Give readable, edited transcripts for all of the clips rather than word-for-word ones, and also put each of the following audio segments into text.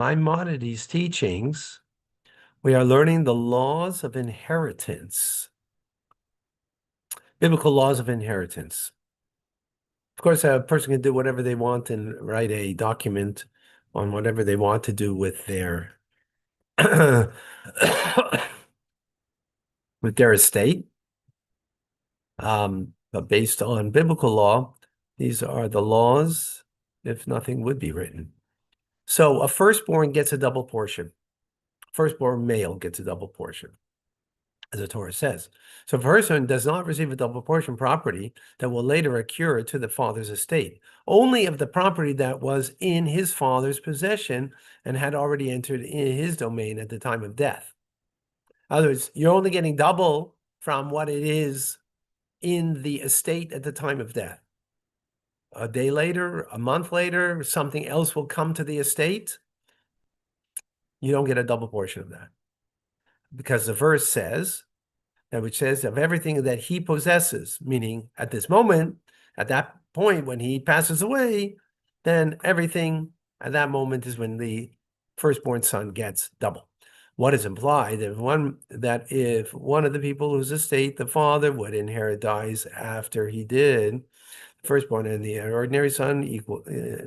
Maimonides' teachings, we are learning the laws of inheritance, biblical laws of inheritance. Of course, a person can do whatever they want and write a document on whatever they want to do with their with their estate. But based on biblical law, these are the laws, if nothing would be written. So a firstborn gets a double portion. Firstborn male gets a double portion, as the Torah says. So if a person does not receive a double portion property that will later accrue to the father's estate, only if the property that was in his father's possession and had already entered in his domain at the time of death. In other words, you're only getting double from what it is in the estate at the time of death. A day later, a month later, something else will come to the estate. You don't get a double portion of that. Because the verse says, which says of everything that he possesses, meaning at this moment, at that point when he passes away, then everything at that moment is when the firstborn son gets double. What is implied if one of the people whose estate the father would inherit dies after he did, the firstborn and the ordinary son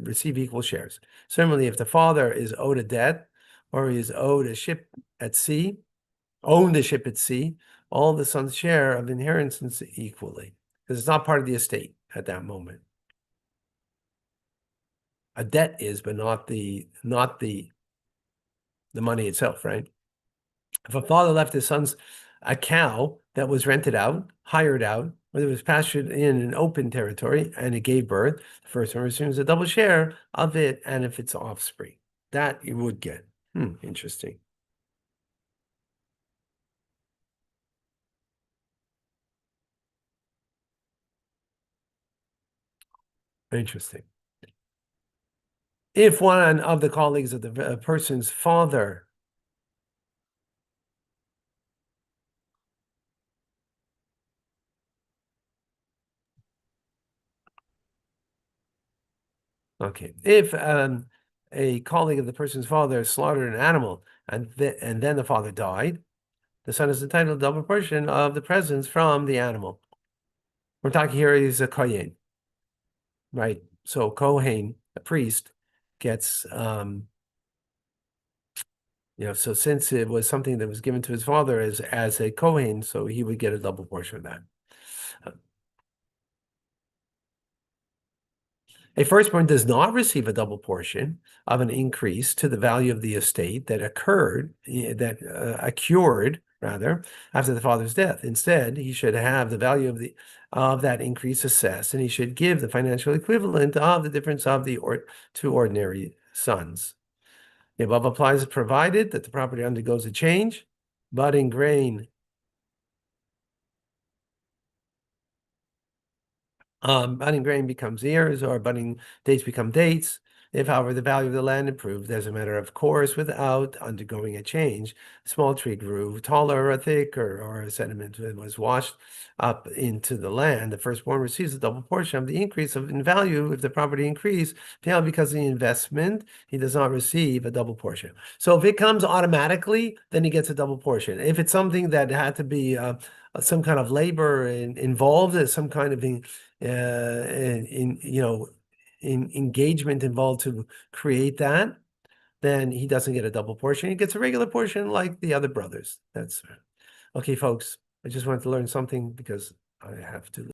receive equal shares. Similarly, if the father is owed a debt or he is owed a ship at sea, own the ship at sea, all the sons share of inheritance equally, because it's not part of the estate at that moment. A debt is, but not the money itself, right? If a father left his sons a cow that was rented out, hired out, or it was pastured in an open territory and it gave birth, the first one receives a double share of it and if its offspring. That you would get. Interesting. Interesting. If one of the colleagues of the person's father if a colleague of the person's father slaughtered an animal and then the father died, the son is entitled to double portion of the presents from the animal. We're talking here is a kohen, right? So kohen, a priest, gets so since it was something that was given to his father as a kohen, so he would get a double portion of that. A firstborn does not receive a double portion of an increase to the value of the estate that accrued rather after the father's death. Instead, he should have the value of that increase assessed, and he should give the financial equivalent of the difference of the two ordinary sons. The above applies provided that the property undergoes a change. Budding grain budding grain becomes ears or budding dates become dates. If, however, the value of the land improved as a matter of course without undergoing a change, a small tree grew taller or thicker, or a sediment was washed up into the land, the firstborn receives a double portion of the increase in value if the property increased. Now, because of the investment, he does not receive a double portion. So if it comes automatically, then he gets a double portion. If it's something that had to be some kind of labor involved, some kind of engagement involved to create that, then he doesn't get a double portion. He gets a regular portion like the other brothers. That's okay, folks. I just wanted to learn something because I have to